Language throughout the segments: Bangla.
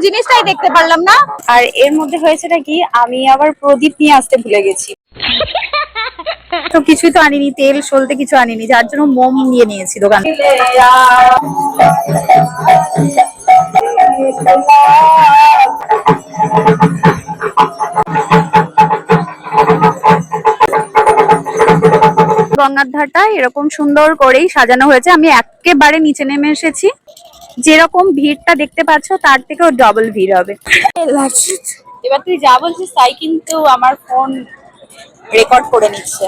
জিনিসটাই দেখতে পারলাম না। আর এর মধ্যে হয়েছেটা কি, আমি আবার প্রদীপ নিয়ে আসতে ভুলে গেছি। তো কিছুই তো আনিনি, তেল সলতে কিছু আনিনি, যার জন্য মোম নিয়ে নিয়েছি দোকান। গঙ্গার ধারটা এরকম সুন্দর করেই সাজানো হয়েছে। আমি একেবারে নিচে নেমে এসেছি, যেরকম ভিড়টা দেখতে পাচ্ছ তার থেকেও ডবল ভিড় হবে। এবার তুই যা বলছিস তাই, কিন্তু আমার ফোন রেকর্ড করে নিচ্ছে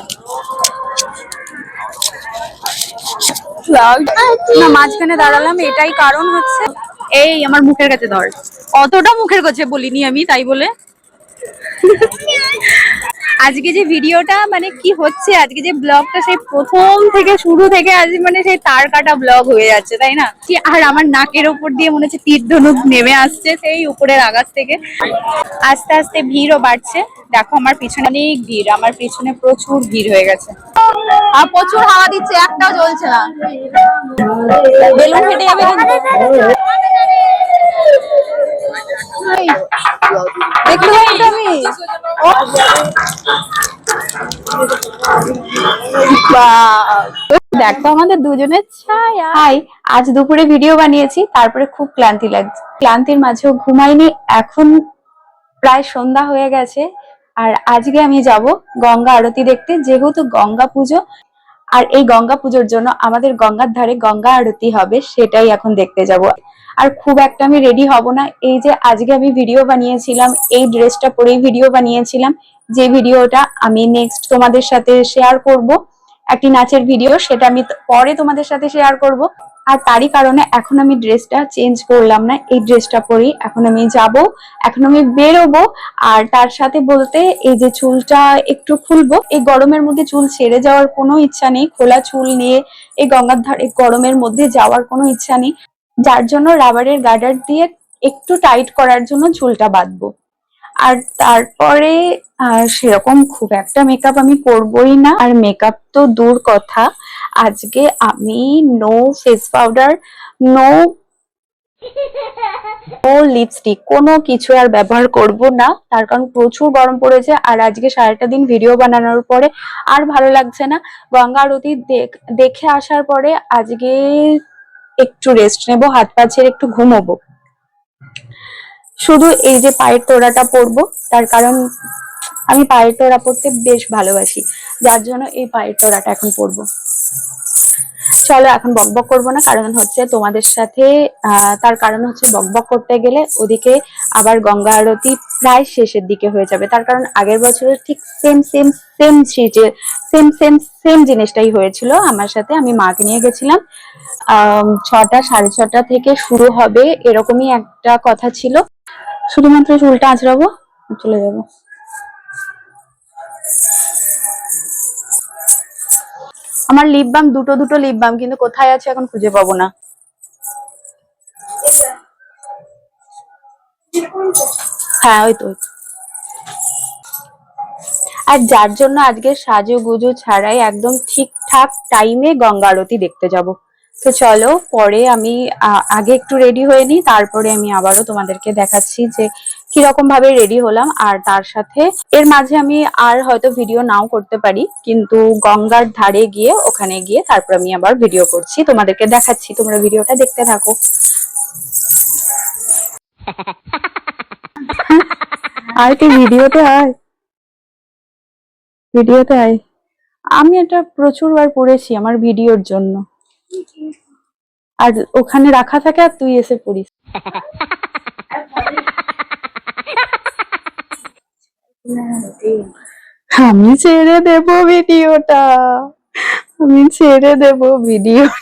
না। মাঝখানে দাঁড়ালাম এটাই কারণ হচ্ছে, এই আমার মুখের কাছে ধর, অতটা মুখের কাছে বলিনি আমি, তাই বলে আজকে যে ভিডিওটা মানে কি হচ্ছে, আজকে যে ব্লগটা সেই প্রথম থেকে শুরু থেকে আজ মানে সেই তার কাটা ব্লগ হয়ে যাচ্ছে, তাই না? আর আমার নাকের উপর দিয়ে মনে হচ্ছে তীর ধনুক নেমে আসছে সেই উপরের আকাশ থেকে। আস্তে আস্তে ভিড়ও বাড়ছে। দেখো আমার পিছনে অনেক ভিড়, আমার পিছনে প্রচুর ভিড় হয়ে গেছে, আর প্রচুর হাওয়া দিচ্ছে, একটাও জ্বলছে না। বেলুন ফেটে যাবে কিন্তু। দেখতে পাচ্ছি আমি। দেখো আমাদের দুজনের ছায়া। হাই, আজ দুপুরে ভিডিও বানিয়েছি, তারপরে খুব ক্লান্তি লাগছে, ক্লান্তির মাঝেও ঘুমাইনি। এখন প্রায় সন্ধ্যা হয়ে গেছে, আর আজকে আমি যাব গঙ্গা আরতি দেখতে, যেহেতু গঙ্গা পুজো। আর এই গঙ্গা পুজোর জন্য আমাদের গঙ্গার ধারে গঙ্গা আরতি হবে, সেটাই এখন দেখতে যাব। আর খুব একটা আমি রেডি হব না। এই যে আজকে আমি ভিডিও বানিয়েছিলাম, এই ড্রেসটা পরেই ভিডিও বানিয়েছিলাম, যে ভিডিওটা আমি নেক্সট তোমাদের সাথে শেয়ার করব, একটি নাচের ভিডিও, সেটা আমি পরে তোমাদের সাথে শেয়ার করব। আর তারই কারণে এখন আমি ড্রেসটা চেঞ্জ করলাম না, এই ড্রেসটা পরেই এখন আমি যাব, এখন আমি বেরোবো। আর তার সাথে বলতে, এই যে চুলটা একটু খুলবো, এই গরমের মধ্যে চুল ছেড়ে যাওয়ার কোনো ইচ্ছা নেই, খোলা চুল নিয়ে এই গঙ্গার ধারে গরমের মধ্যে যাওয়ার কোনো ইচ্ছা নেই, যার জন্য রাবারের গার্ডার দিয়ে একটু টাইট করার জন্য চুলটা বাঁধবো। আর তারপরে সেরকম খুব একটা মেকআপ আমি করবোই না। আর মেকআপ তো দূর কথা, আজকে আমি no face powder, no lipstick, কোনো কিছু আর ব্যবহার করব না, তার কারণ প্রচুর গরম পড়েছে। আর আজকে সারাটা দিন ভিডিও বানানোর পরে আর ভালো লাগছে না। গঙ্গা আরতি দেখে আসার পরে আজকে একটু রেস্ট নেবো, হাত পা ছেড়ে একটু ঘুমোবো। শুধু এই যে পায়ের তোড়াটা পরবো, তার কারণ আমি পায়ের তোড়া পরতে বেশ ভালোবাসি, যার জন্য এই পায়ের তোড়াটা এখন পরবো। চলো এখন বকবক করবো না, কারণ হচ্ছে তোমাদের সাথে তার কারণ হচ্ছে বকবক করতে গেলে ওদিকে আবার গঙ্গা আরতি প্রায় শেষের দিকে হয়ে যাবে। তার কারণ আগের বছরের ঠিক same same same same same same জিনিসটাই হয়েছিল আমার সাথে। আমি মাকে নিয়ে গেছিলাম, 6টা 6:30 থেকে শুরু হবে এরকমই একটা কথা ছিল। শুধুমাত্র চুলটা আঁচড়াবো, চলে যাবো। আমার লিপ বাম দুটো দুটো লিপ বাম, কিন্তু কোথায় আছে এখন খুঁজে পাবো না। হ্যাঁ ওই তো। আর যার জন্য আজকে সাজুগুজু ছাড়াই একদম ঠিকঠাক টাইমে গঙ্গা আরতি দেখতে যাব। তো চলো, পরে আমি আগে একটু রেডি হয়ে নিই, তারপরে আমি আবারও তোমাদেরকে দেখাচ্ছি যে কিরকম ভাবে রেডি হলাম। আর তার সাথে এর মাঝে আমি আর হয়তো ভিডিও নাও করতে পারি, কিন্তু গঙ্গার ধারে গিয়ে ওখানে গিয়ে তারপর আমি আবার ভিডিও করছি, তোমাদেরকে দেখাচ্ছি, তোমরা ভিডিওটা দেখতে থাকো। আর কি ভিডিওতে আয়, ভিডিওতে আয়। আমি এটা প্রচুরবার পড়েছি আমার ভিডিওর জন্য, আর ওখানে রাখা থাকে আর তুই এসে পড়িস। আমি ছেড়ে দেব ভিডিওটা, আমি ছেড়ে দেব ভিডিওটা।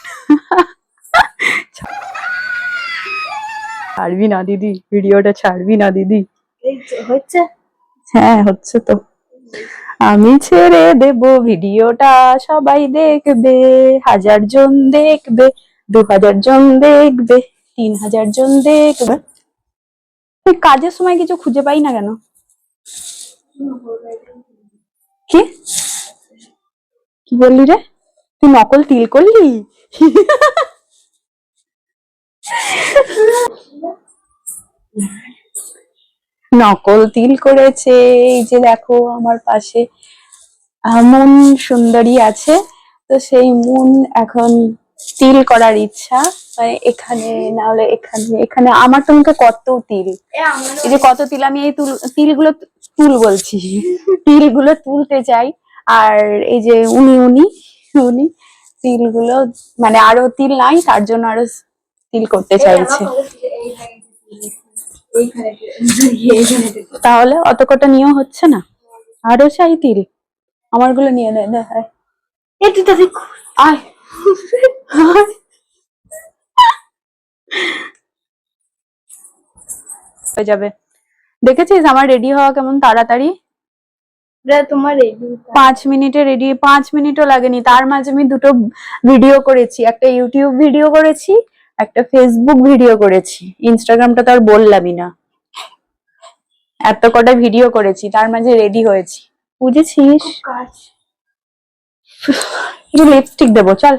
ছাড়বি না দিদি, ভিডিওটা ছাড়বি না দিদি। হচ্ছে, হ্যাঁ হচ্ছে তো। আমি ছেড়ে দেব ভিডিওটা, সবাই দেখবে, 1000 জন দেখবে, 2000 জন দেখবে, 3000 জন দেখবে। তুই কাজের সময় কিছু খুঁজে পাই না কেন? কি কি বললি রে? তুই নকল তিল করলি? নকল তিল করেছে। এই যে দেখো আমার পাশে মুন সুন্দরী আছে, তো সেই মুন এখন তিল করার ইচ্ছা, মানে এখানে না হলে এখানে, এখানে আমার তো মুখে কত তিল, এই যে কত তিল, আমি এই তিলগুলো বলছি তিলগুলো তুলতে চাই। আর এই যে উনি উনি উনি তিলগুলো, মানে আরো তিল নাই, তার জন্য আরো তিল করতে চাইছে। তাহলে অত কটা নিয়েও হচ্ছে না, আরো চাই তিল, আমার গুলো নিয়ে নেয় দেখায়। আয় হয়ে যাবে। দেখেছিস আমার রেডি হওয়া কেমন তাড়াতাড়ি, তোমার রেডি 5 মিনিটে রেডি, 5 মিনিটও লাগেনি। তার মাঝে আমি দুটো ভিডিও করেছি, একটা ইউটিউব ভিডিও করেছি, একটা ফেসবুক ভিডিও করেছি, ইনস্টাগ্রামটা তো আর বললামই না। এত কটা ভিডিও করেছি, তার মাঝে রেডি হয়েছি, বুঝেছিস? একটু লিপস্টিক দেবো, চল।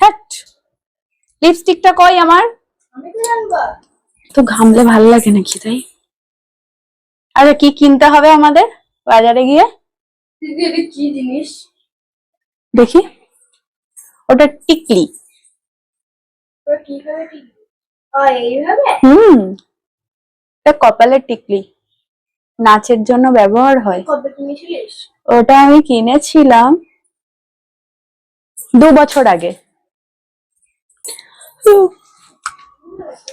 হ্যাট, লিপস্টিকটা কই আমার? তো ঘামলে ভাল লাগে নাকি, তাই? আরে কি কিনতে হবে আমাদের বাজারে গিয়ে? কি জিনিস দেখি, ওটা টিকলি। এটা কপালের টিকলি, নাচের জন্য ব্যবহার হয়। ওটা আমি কিনেছিলাম 2 বছর আগে।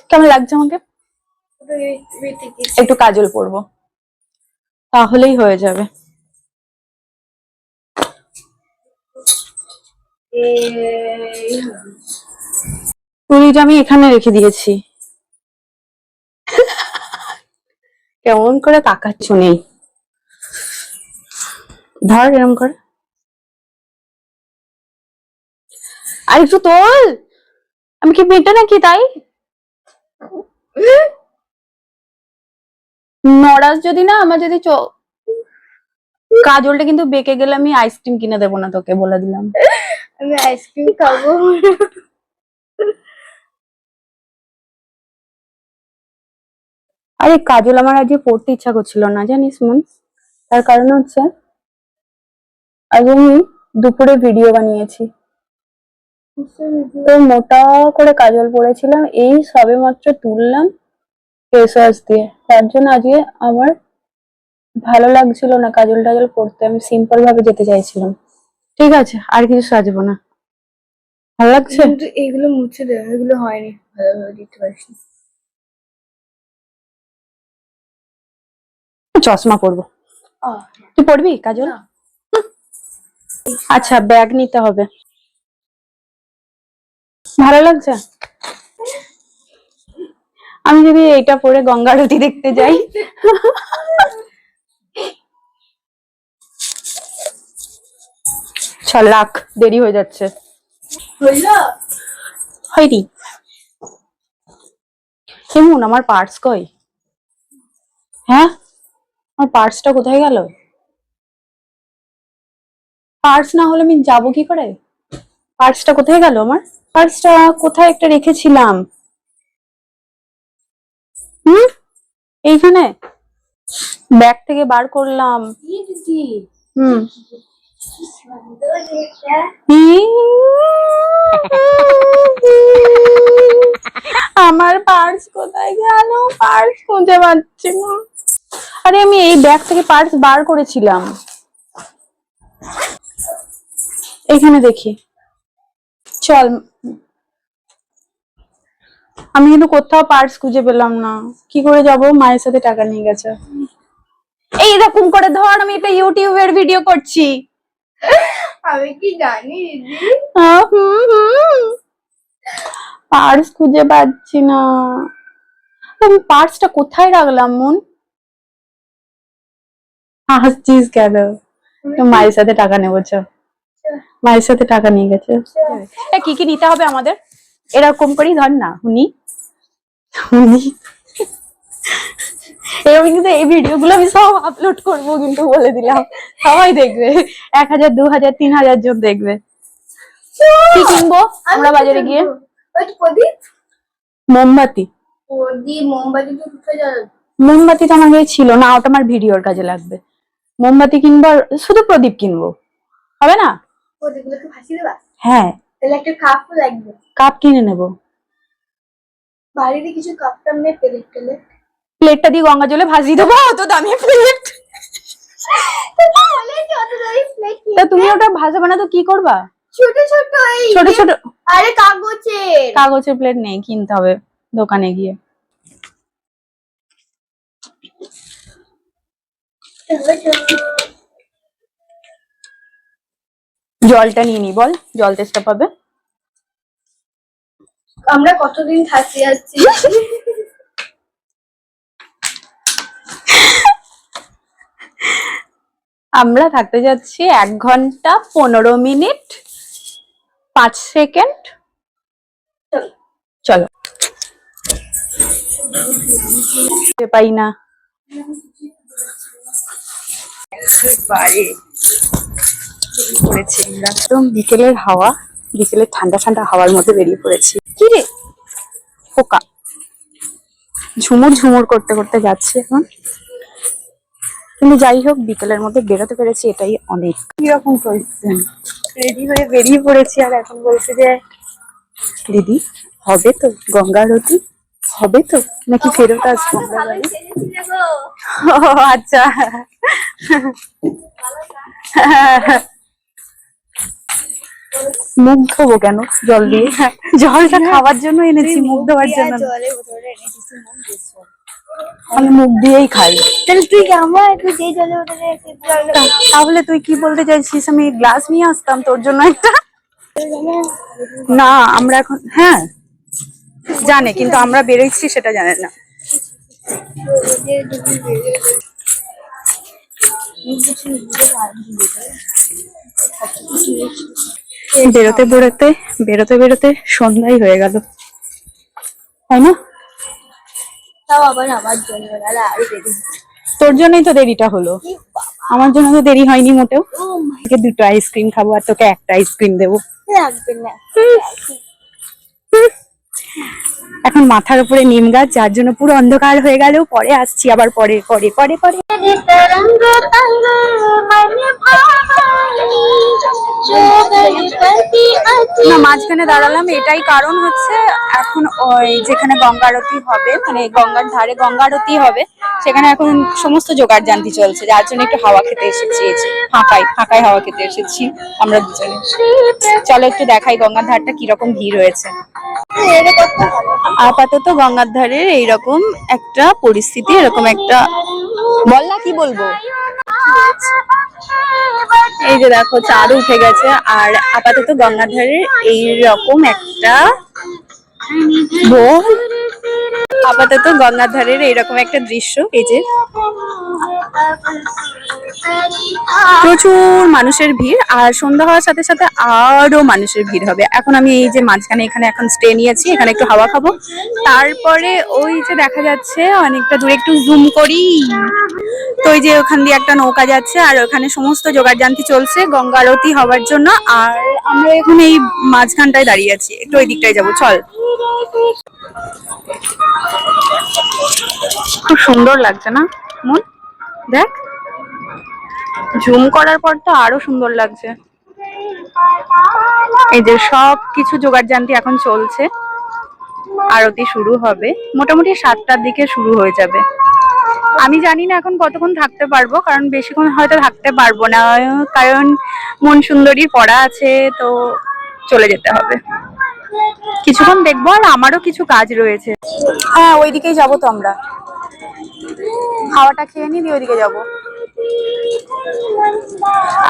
কেমন লাগছে আমাকে? একটু কাজল পরবো, তাহলেই হয়ে যাবে। তুলিটা আমি এখানে রেখে দিয়েছি। কেমন করে তাকাচ্ছ, নেই ধর এরম করে, আর একটু তোল। আমি কি বেটে নাকি, তাই? নড়াস যদি না, আমার যদি কাজলটা কিন্তু বেঁকে গেলে আমি আইসক্রিম কিনে দেবো না তোকে, বলে দিলাম। আমি আইসক্রিম খাবো। আরে কাজল আমার আজকে পড়তে ইচ্ছা করছিল না, জানিস মন? তার কারণ হচ্ছে আজ আমি দুপুরে ভিডিও বানিয়েছি, তো মোটা করে কাজল পড়েছিলাম, এই সবে মাত্র তুললাম ফেস ওয়াশ দিয়ে, তার জন্য আজকে আমার ভালো লাগছিল না কাজল টাজল পড়তে, আমি সিম্পল ভাবে যেতে চাইছিলাম। ঠিক আছে, আর কিছু সাজবো না, ভালো লাগছে। কিন্তু এগুলো মুছে দেবে, এগুলো হয়নি ভালোভাবে দিতে পারছি। চশমা পরবো, তুই পড়বি কাজল? আচ্ছা, ব্যাগ নিতে হবে। ভালো লাগছে? আমি যদি এটা পরে গঙ্গা আরতি দেখতে যাই, চল রাখ, দেরি হয়ে যাচ্ছে। হয়নি কেমন? আমার পার্স কই? হ্যাঁ, আমার পার্সটা কোথায় গেল? পার্স না হলে আমি যাবো কি করে? পার্সটা কোথায় গেল আমার? পার্সটা কোথায় একটা রেখেছিলাম। এইখানে ব্যাগ থেকে বার করলাম। আমার পার্স কোথায় গেল? পার্স খুঁজে পাচ্ছি না। আরে আমি এই ব্যাগ থেকে পার্স বার করেছিলাম, এখানে দেখি। চল, আমি কিন্তু কোথাও পার্স খুঁজে পেলাম না, কি করে যাব? মায়ের সাথে টাকা নিয়ে গেছে। এইরকম করে ধর, আমি একটা ইউটিউবের ভিডিও করছি। আমি কি জানি দিদি? পার্স খুঁজে পাচ্ছি না, আমি পার্সটা কোথায় রাখলাম মন? হাসছিস কেন? মায়ের সাথে টাকা নেবো, চ। মায়ের সাথে টাকা নিয়ে গেছে। কি কি নিতে হবে আমাদের? এরকম করেই ধর না, উনি এরকম। কিন্তু এই ভিডিও গুলো আমি সব আপলোড করবো, কিন্তু বলে দিলাম, সবাই দেখবে, 1000, 2000, 3000 জন দেখবে। কি কিনবো আমরা বাজারে গিয়ে? প্রদীপ, মোমবাতি। প্রদীপ মোমবাতি তো কোথায় যাবে? মোমবাতি তো আমার কাছে ছিল না, ওটা আমার ভিডিওর কাজে লাগবে। মোমবাতি কিনবো আর শুধু প্রদীপ কিনবো, হবে না? প্রদীপগুলোকে ভাসিয়ে দেবা? হ্যাঁ, তাহলে একটা কাপও লাগবে। কাপ কিনে নেবো। বাড়িতে কিছু কাপ টাপ নেই, প্লেট টেলেট? প্লেটটা দিয়ে গঙ্গা জলে ভাসিয়ে দেবো, অত দামি প্লেট। তা তুমি ওটা ভাসাবে না তো কি করবা? ছোট ছোট ছোট ছোট। আরে কাগজের। কাগজের প্লেট নেই, কিনতে হবে দোকানে গিয়ে। জলটা নিয়ে নি, বল জল তেষ্টা পাবে। আমরা কতদিন থাকতে যাচ্ছি? আমরা থাকতে যাচ্ছি 1 ঘন্টা 15 মিনিট 5 সেকেন্ড। চলো। পাই না পড়েছি আমরা একদম বিকেলের হাওয়া, বিকেলের ঠান্ডা ঠান্ডা হাওয়ার মধ্যে বেরিয়ে পড়েছি। কি রে পোকা ঝুমুর ঝুমুর করতে করতে যাচ্ছে এখন। কিন্তু যাই হোক বিকেলের মধ্যে বেরোতে পেরেছি, এটাই অনেক। কিরকম করছেন? রেডি হয়ে বেরিয়ে পড়েছি আর এখন বলছে যে দিদি হবে তো গঙ্গা আরতি, হবে তো নাকি ফেরত আসবো? ও আচ্ছা। মুখ ধোবো কেন জল দিয়ে? জলটা খাওয়ার জন্য এনেছি, মুখ ধোয়ার জন্য না। আমি মুখ দিয়েই খাই। তাহলে তুই আমার তুই যেই জলের বোতলে তাহলে তুই কি বলতে চাইছিস? আমি গ্লাস নিয়ে আসতাম তোর জন্য একটা। না আমরা এখন, হ্যাঁ জানে, কিন্তু আমরা বেরোচ্ছি সেটা জানে না। বেরোতে বেরোতে বেরোতে বেরোতে সন্ধ্যাই হয়ে গেল, তাই না? তাও আবার আমার জন্য দাদা আরো দেরি। তোর জন্যই তো দেরিটা হলো, আমার জন্য তো দেরি হয়নি মোটেও। তোকে 2টো আইসক্রিম খাবো আর তোকে একটা আইসক্রিম দেবো। লাগবে না। এখন মাথার উপরে নিম গাছ, যার জন্য পুরো অন্ধকার হয়ে গেল। পরে আসছি আবার, পরে পরে পরে পরে। না মাঝখানে দাঁড়ালাম, এটাই কারণ হচ্ছে এখন ওই যেখানে গঙ্গা আরতি হবে, মানে গঙ্গার ধারে গঙ্গা আরতি হবে, সেখানে এখন সমস্ত জোগাড় জান্তি চলছে, যার জন্য একটু হাওয়া খেতে এসেছি। ফাঁকায় ফাঁকায় হাওয়া খেতে এসেছি আমরা দুজনে। চলো একটু দেখাই গঙ্গার ধারটা কিরকম ভিড় হয়েছে। আপাতত গঙ্গার ধারে এইরকম একটা পরিস্থিতি, এরকম একটা, বল না কি বলবো। এই যে দেখো চাঁদ উঠে গেছে, আর আপাতত গঙ্গার ধারে এইরকম একটা, বল আপাতত গঙ্গার ধারের এইরকম একটা দৃশ্য। এই যে প্রচুর মানুষের ভিড়, আর সন্ধ্যা হওয়ার সাথে সাথে আরো মানুষের ভিড় হবে। এখন আমি এই যে মাঝখানে এখানে এখন স্টে নিয়েছি, এখানে একটু হাওয়া খাবো, তারপরে ওই যে দেখা যাচ্ছে অনেকটা দূরে, একটু জুম করি তো ওই যে ওখান দিয়ে একটা নৌকা যাচ্ছে, আর ওখানে সমস্ত জোগাড় জান্তি চলছে গঙ্গা আরতি হওয়ার জন্য। আর আমরা এখন এই মাঝখানটায় দাঁড়িয়ে আছি, একটু ওই দিকটায় যাবো, চল। খুব সুন্দর লাগছে না মন? দেখ জুম করার পর তো আরো সুন্দর লাগছে। এই যে সব কিছু জোগাড় জান্তি এখন চলছে, আরতি শুরু হবে মোটামুটি 7টার দিকে শুরু হয়ে যাবে। আমি জানি না এখন কতক্ষণ থাকতে পারবো, কারণ বেশিক্ষণ হয়তো থাকতে পারবো না, কারণ মন সুন্দরী পড়া আছে, তো চলে যেতে হবে। কিছুক্ষণ দেখবো, আর আমারও কিছু কাজ রয়েছে। হ্যাঁ ওইদিকেই যাবো তো আমরা, হাওয়াটা খেয়ে নি দিয়ে ওইদিকে যাবো।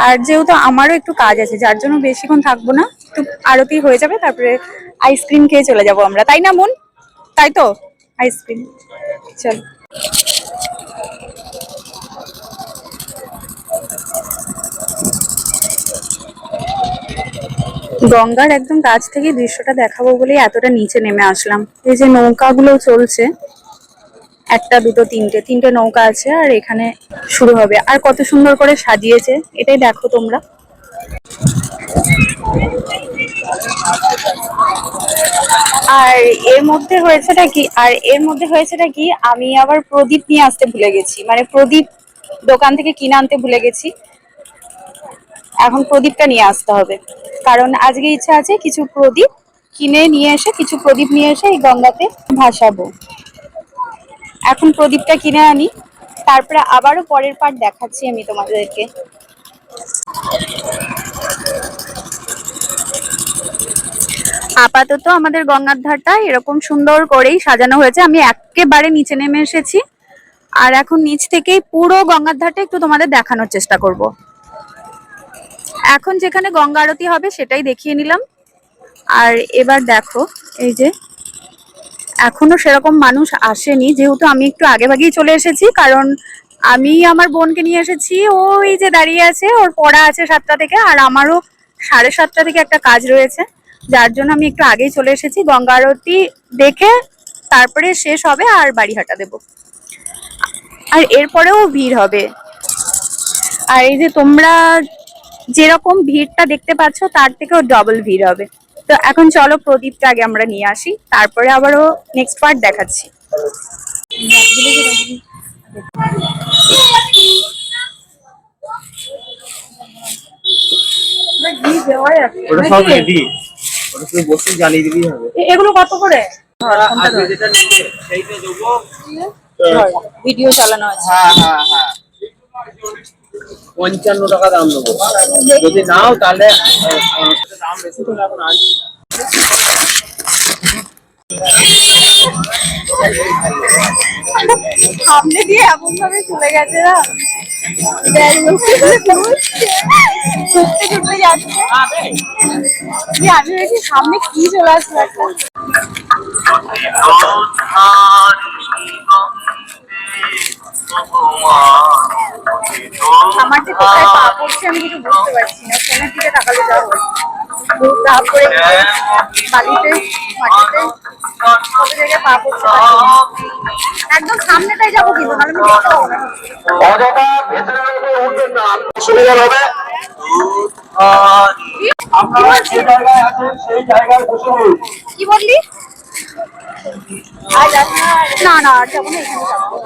আর যেহেতু আমারও একটু কাজ আছে, যার জন্য বেশিক্ষণ থাকবো না, তো আরতি হয়ে যাবে তারপরে আইসক্রিম খেয়ে চলে যাবো আমরা, তাই না মন? তাই তো, আইসক্রিম। চল। গঙ্গার একদম কাছ থেকে দৃশ্যটা দেখাবো বলেই এতটা নিচে নেমে আসলাম। এই যে নৌকাগুলো চলছে, 1টা 2টো 3টে নৌকা আছে, আর এখানে শুরু হবে। আর কত সুন্দর করে সাজিয়েছে, এটাই দেখো তোমরা। আর এর মধ্যে হয়েছেটা কি আমি আবার প্রদীপ নিয়ে আসতে ভুলে গেছি, মানে প্রদীপ দোকান থেকে কিনে আনতে ভুলে গেছি। এখন প্রদীপটা নিয়ে আসতে হবে, কারণ আজকে ইচ্ছা আছে কিছু প্রদীপ কিনে নিয়ে এসে, কিছু প্রদীপ নিয়ে এসে এই গঙ্গাতে ভাসাবো। এখন প্রদীপটা কিনে আনি, তারপরে আবারও পরের পার্ট দেখাচ্ছি আমি তোমাদেরকে। আপাতত আমাদের গঙ্গার ধারটা এরকম সুন্দর করেই সাজানো হয়েছে। আমি একেবারে নিচে নেমে এসেছি, আর এখন নিচ থেকেই পুরো গঙ্গার ধারটা একটু তোমাদের দেখানোর চেষ্টা করব। এখন যেখানে গঙ্গা আরতি হবে সেটাই দেখিয়ে নিলাম। আর এবার দেখো, এই যে এখনো সেরকম মানুষ আসেনি, যেহেতু আমি একটু আগে ভাগেই চলে এসেছি, কারণ আমি আমার বোনকে নিয়ে এসেছি। ওই যে দাঁড়িয়ে আছে, ওর পড়া আছে 7টা থেকে, আর আমারও 7:30 থেকে একটা কাজ রয়েছে, যার জন্য আমি একটু আগেই চলে এসেছি। গঙ্গা আরতি দেখে তারপরে শেষ হবে আর বাড়ি হাঁটা দেবো। আর এরপরেও ভিড় হবে। আর এই যে তোমরা যেরকম ভিড়টা দেখতে পাচ্ছ তার থেকেও ডবল ভিড় হবে। তো এখন চলো প্রদীপটা আগে আমরা নিয়ে আসি, তারপরে আবারও নেক্সট পার্ট দেখাচ্ছি। ওটা সব রেডি, ওটা শুধু বসে জ্বালিয়ে দিলেই হবে। এগুলো কত করে? আজকে যেটা নিবে সেইটা দেবো। ভিডিও চালানো আছে। হ্যাঁ হ্যাঁ হ্যাঁ, 55 টাকা দাম দেবো। যদি নাও তাহলে দাম বেশি করে এখন আনছি না। সামনে দিয়ে এমন ভাবে চলে গেছে না, ছুটতে ছুটতে যাচ্ছে যে আমি ভেবেছি সামনে কি চলে আসলো একটা। আমার যে কোথায় পা পড়ছে আমি কিছু বুঝতে পারছি না, ফোনের দিকে তাকালে যা হয় তারপরে বালিতে মাটিতে কত জায়গায় পা পড়ছে। একদম সামনেটাই যাবো, কিন্তু নাহলে আমি দেখতে পাবো না। অযথা ভেতরে উঠবেন না, সুবিধা হবে। আপনারা যে জায়গায় আছেন সেই জায়গায় বসে পড়ুন। কি বললি? না না, আর যাবো না, এখানে যাবো।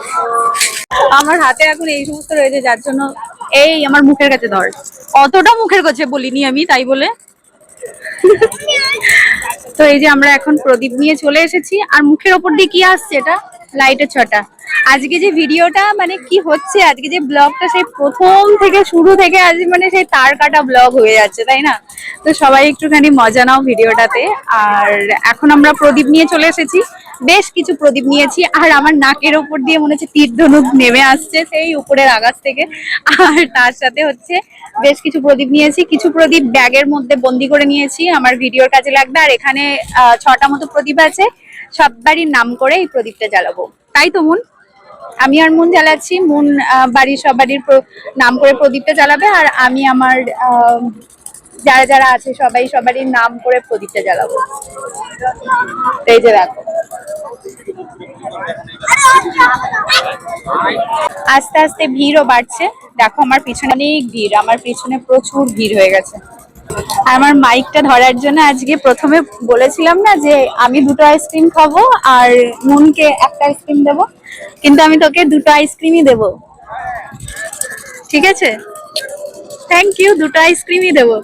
আমার হাতে এখন এই সমস্ত রয়েছে, যার জন্য এই আমার মুখের কাছে ধর। অতটা মুখের কাছে বলিনি আমি, তাই বলে। তো এই যে আমরা এখন প্রদীপ নিয়ে চলে এসেছি, আর মুখের ওপর দিয়ে কি আসছে, এটা লাইটের ছটা। আজকে যে ভিডিওটা মানে কি হচ্ছে, আজকে যে ব্লগটা সেই প্রথম থেকে শুরু থেকে আজ মানে সেই তার কাটা ব্লগ হয়ে যাচ্ছে, তাই না? তো সবাই একটুখানি মজা নাও ভিডিওটাতে। আর এখন আমরা প্রদীপ নিয়ে চলে এসেছি, বেশ কিছু প্রদীপ নিয়েছি, আর আমার নাকের ওপর দিয়ে মনে হচ্ছে তীর ধনুক নেমে আসছে সেই উপরের আকাশ থেকে। আর তার সাথে হচ্ছে বেশ কিছু প্রদীপ নিয়েছি, কিছু প্রদীপ ব্যাগের মধ্যে বন্দি করে নিয়েছি, আমার ভিডিওর কাজে লাগবে। আর এখানে 6টা মতো প্রদীপ আছে, সব বাড়ির নাম করে এই প্রদীপটা জ্বালাবো, তাই তো মুন? আমি আর মুন জ্বালাচ্ছি, মুন বাড়ির সব বাড়ির নাম করে প্রদীপটা জ্বালাবে, আর আমি আমার যারা যারা আছে সবাই সবারই নাম করে প্রদীপটা জ্বালাবো। এই যে দেখো, আস্তে আস্তে ভিড়ও বাড়ছে। দেখো আমার পিছনে অনেক ভিড়, আমার পিছনে প্রচুর ভিড় হয়ে গেছে। আর আমার মাইকটা ধরার জন্য আজকে প্রথমে বলেছিলাম না যে আমি 2টো আইসক্রিম খাবো আর মুনকে একটা আইসক্রিম দেবো, কিন্তু আমি তোকে 2টো আইসক্রিমই দেবো, ঠিক আছে? থ্যাংক ইউ, 2টো আইসক্রিমই দেবো।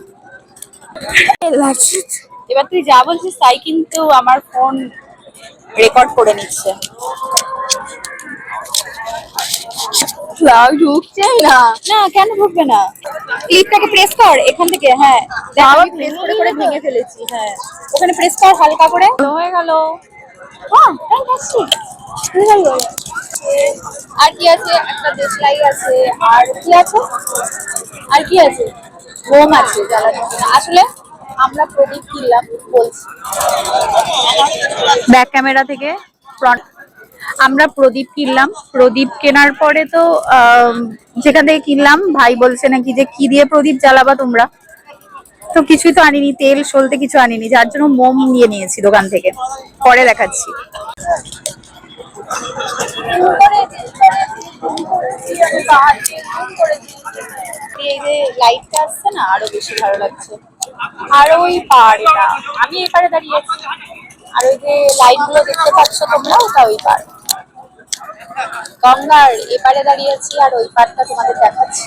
এবার তুই যা বলছিস তাই, কিন্তু আমার ফোন রেকর্ড করে নিচ্ছে। ঢুকছে না। না কেন ঢুকবে না? ক্লিপটাকে প্রেস কর এখান থেকে। হ্যাঁ আমি প্রেস করে করে ভেঙে ফেলেছি। হ্যাঁ ওখানে প্রেস কর হালকা করে, হয়ে গেল। হ্যাঁ হয়ে গেল। আর কি আছে? একটা দেশলাই আছে, আর কি আছে? আর কি আছে? মোম আছে জ্বালানোর জন্য। আসলে আমরা প্রদীপ কিনলাম, বলছি ব্যাক ক্যামেরা থেকে ফ্রন্ট। আমরা প্রদীপ কিনলাম, প্রদীপ কেনার পরে তো যেখান থেকে কিনলাম ভাই বলছে নাকি যে কি দিয়ে প্রদীপ জ্বালাবা তোমরা, তো কিছুই তো আনিনি, তেল সলতে কিছু আনিনি, যার জন্য মোম নিয়ে নিয়েছি দোকান থেকে, পরে দেখাচ্ছি। এই যে লাইটটা আসছে না, আরো বেশি ভালো লাগছে। আর ওই পাড়টা, আমি এই পাড়ে দাঁড়িয়ে আছি, আর ওই যে লাইট গুলো দেখতে পাচ্ছ তোমরা, ওটা ওই পার। গঙ্গার এপারে দাঁড়িয়েছি আর ওই পারটা তোমাদের দেখাচ্ছি।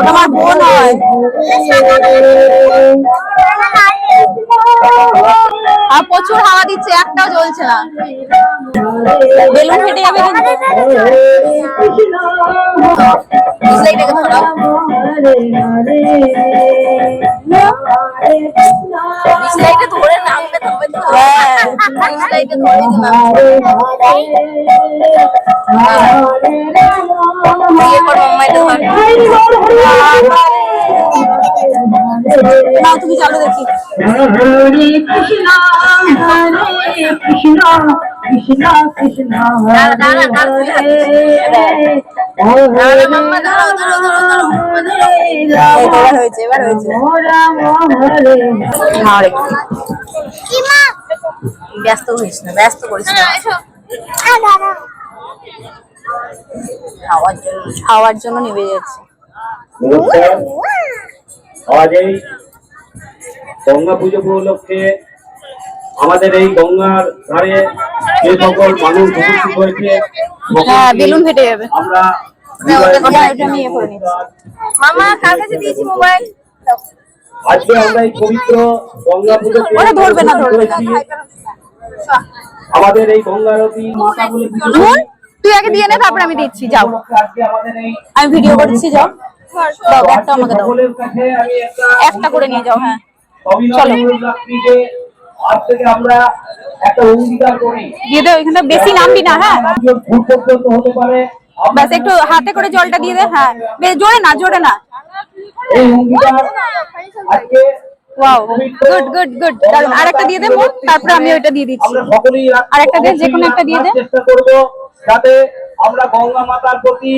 আমার বোন হয়। আর প্রচুর হাওয়া দিচ্ছে, একটাও জ্বলছে না। বেলুন ফেটে যাবে ধরে নামবে তবে তো। তুমি চালু দেখি। হরে কৃষ্ণ হরে কৃষ্ণ কৃষ্ণ কৃষ্ণ এবার হয়েছে ব্যস্ত হইস না, ব্যস্ত করিস না। খাওয়ার জন্য নিভে যাচ্ছে। গঙ্গা পুজো উপলক্ষে আমাদের এই গঙ্গার ধারে যে সকল মানুষ উপস্থিত হয়েছে, বেলুন ফেটে যাবে। আমরা মামা কার কাছে দিয়েছি মোবাইল। আজকে আমরা এই পবিত্র গঙ্গা পুজো ধরবে না আমাদের এই গঙ্গারতী মাতা বলে তুই আগে দিয়ে নে, তারপর আমি দিচ্ছি। যাও, আমি ভিডিও করছি। যাও, দাও একটা আমাকে দাও, একটা করে নিয়ে যাও। হ্যাঁ চলো, আজ থেকে আমরা একটা অঙ্গীকার করি, দিয়ে দে। ওইখানে বেশি নামবি না। হ্যাঁ হতে পারে, ব্যাস একটু হাতে করে জলটা দিয়ে দে। হ্যাঁ জোরে না, জোরে না। এই অঙ্গীকার আজকে ওয়াও, গুড গুড গুড। দারুন। আরেকটা দিয়ে দে মোট, তারপর আমি ওইটা দিয়ে দিচ্ছি। আমরা সকলেই আরেকটা দে, যে কোনো একটা দিয়ে দে। চেষ্টা করব যাতে আমরা গঙ্গা মাতার প্রতি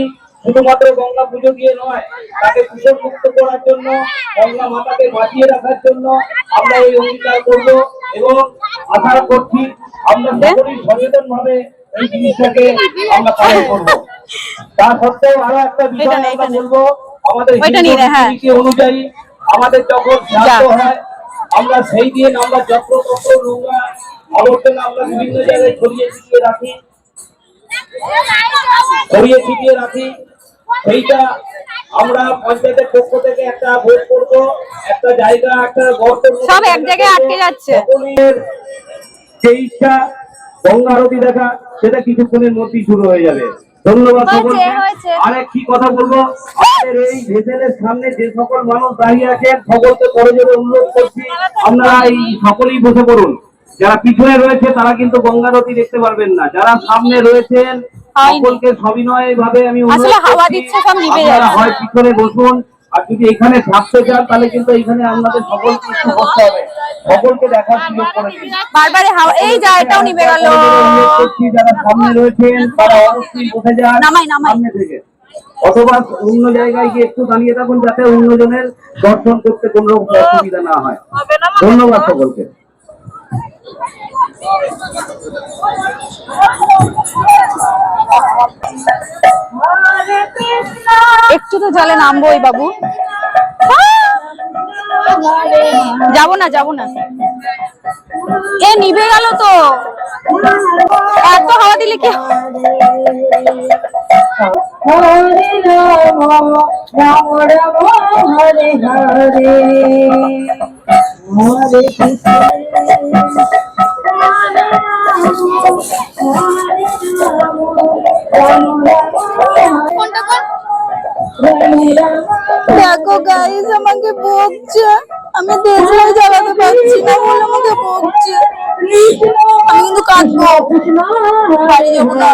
শুধুমাত্র গঙ্গা পুজো দিয়ে নয়, তাকে দূষণ মুক্ত করার জন্য, গঙ্গা মাতাকে বাঁচিয়ে রাখার জন্য আমরা এই অঙ্গীকার করব এবং আশা করছি আমরা সকলেই সচেতন ভাবে এই জিনিসটাকে আমরা পালন করব। তা সত্ত্বেও আরো একটা বিষয় আমরা বলবো, আমাদের হিন্দু রীতি অনুযায়ী আমাদের যখন শ্রাদ্ধ হয়, আমরা সেই দিন আমরা যত্রতত্র নোংরা আবর্জনা আমরা বিভিন্ন জায়গায় ছড়িয়ে ছিটিয়ে রাখি। সেইটা আমরা পঞ্চায়েতের পক্ষ থেকে একটা ভোট করব, একটা জায়গা, একটা গর্ত সব এক জায়গায় আটকে যাচ্ছে। যে ইচ্ছা গঙ্গা আরতি দেখা, সেটা কিছুক্ষণের মধ্যেই শুরু হয়ে যাবে। ধন্যবাদ সকলকে। আরেক কি কথা বলবো, আমাদের এই ভেসেলের সামনে যে সকল মানুষ দাঁড়িয়ে আছেন সকলকে করজোড়ে অনুরোধ করছি, আপনারা এই সকলেই বসে পড়ুন। যারা পিছনে রয়েছে তারা কিন্তু গঙ্গা নদী দেখতে পারবেন না, যারা সামনে রয়েছেন সকলকে সবিনয় ভাবে আমি অনুরোধ করছি, হয় পিছনে বসুন, আর যদি এখানে থাকতে চান তাহলে কিন্তু এখানে আপনাদের সকলকে একটু বসতে হবে, সকলকে দেখার সুযোগ করে দিন। বারবারে হাওয়া এই জায়গাটাও নিভে গেল। যারা সামনে রয়েছেন তারা অবশ্যই বসে যান সামনে থেকে, অথবা অন্য জায়গায় গিয়ে একটু দাঁড়িয়ে থাকুন যাতে অন্যজনের দর্শন করতে কোনো অসুবিধা না হয়। ধন্যবাদ সকলকে। একটু তো জলে নামবোই বাবু। যাবো না, যাবো না। এ নিভে গেল তো। এত হাওয়া দিলে কি হরে রাম রাম রাম হরে হরে হরে কৃষ্ণ দেখো গাইস আমাকে বকছে, আমি দেশলাই জ্বালাতে পারছি না বলে আমাকে বকছে। আমি কিন্তু কাঁদবো, বাড়ি যাবো না।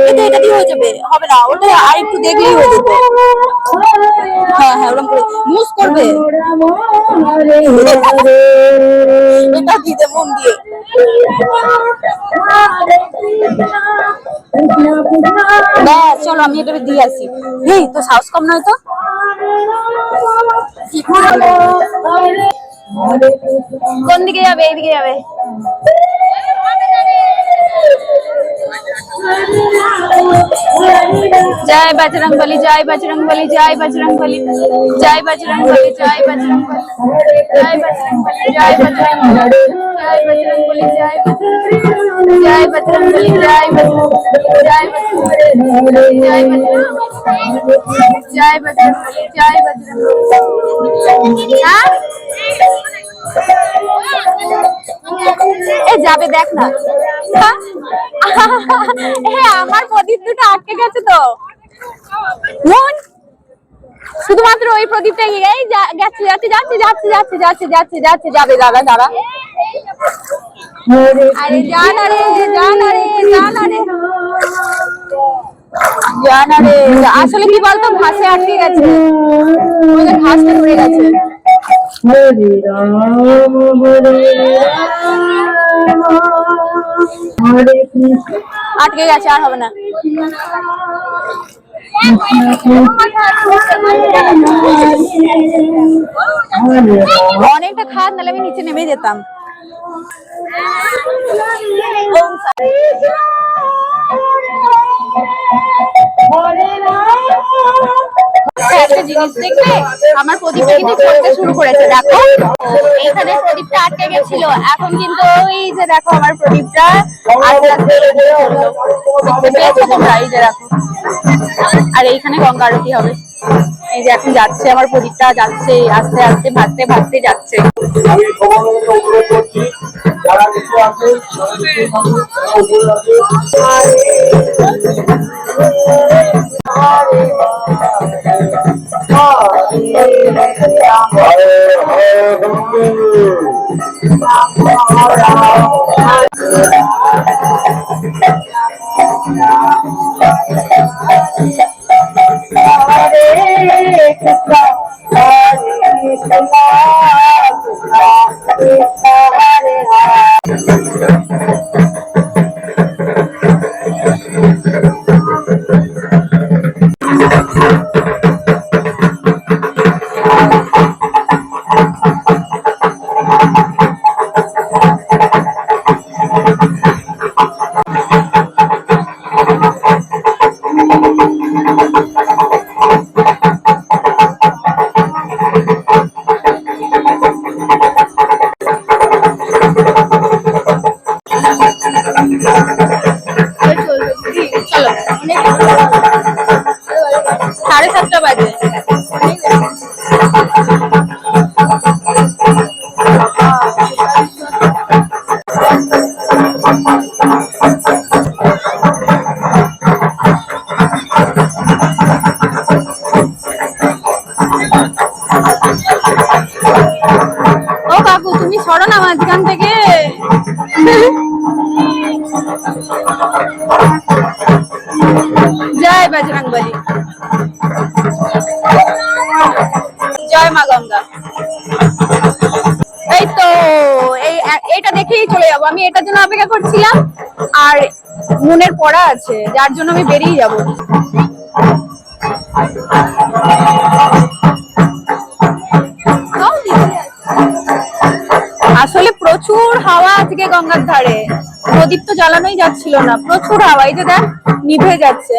এটা দিয়ে হয়ে যাবে, হবে না ওটা আর একটু দেখলেই হয়ে যেত। হ্যাঁ হ্যাঁ ওরকম করে মুস করবে, এটা দিতে মন দিয়ে। ব্যাস চলো আমি এটা দিয়ে আসি। এই তো সাহস কম নয় তো। কোন দিকে যাবে? এইদিকে যাবে। जय बजरंगबली, जय बजरंगबली, जय बजरंगबली, जय बजरंगबली, जय बजरंगबली, जय बजरंगबली, जय बजरंगबली, जय बजरंगबली, जय बजरंगबली, जय बजरंगबली, जय बजरंगबली, जय बजरंगबली, जय बजरंगबली। हाँ এ যাবে দেখ না। আমার প্রদীপ দুটো আটকে গেছে তো মন, শুধুমাত্র ওই প্রদীপটা এই যাচ্ছে যাচ্ছে যাচ্ছে যাচ্ছে যাচ্ছে যাচ্ছে যাচ্ছে যাচ্ছে যাবে। দাদা দাদা আরে জানা রে জানা রে জানা রে জানা রে। আসলে কি বলতো ঘাসে আটকে গেছে, ওদের ঘাসটা ধরে গেছে। হরে রাম হরে কৃষ্ণ আটকে গেছে, আর হবে না। অনেকটা খাদ নাহলে আমি নিচে নেমে যেতাম। একটা জিনিস দেখলে আমার প্রদীপটা কিন্তু চলতে শুরু করেছে। দেখো এইখানে প্রদীপটা আটকে গেছিল, এখন কিন্তু ওই যে দেখো আমার প্রদীপটা আস্তে আস্তে দেখতে পেয়েছো তোমরা? এই যে দেখো, আর এইখানে গঙ্গা আরতি হবে। এই যে এখন যাচ্ছে আমার প্রদীপটা, যাচ্ছে আস্তে আস্তে ভাসতে ভাসতে যাচ্ছে। আমি সমাজকে অনুরোধ করছি যারা কিছু আছে চলো 7:30 বাজে। ও কাকু তুমি সরো না মাঝখান থেকে। জয় বজরংবলী, জয় মা গঙ্গা। এই তো এইটা দেখেই চলে যাবো। আমি এটার জন্য অপেক্ষা করছিলাম, আর মনের পড়া আছে যার জন্য আমি বেরিয়ে যাব। আসলে প্রচুর হাওয়া আজকে গঙ্গার ধারে, প্রদীপ তো জ্বালানোই যাচ্ছিল না, প্রচুর হাওয়া। এই যে দেখ নিভে যাচ্ছে।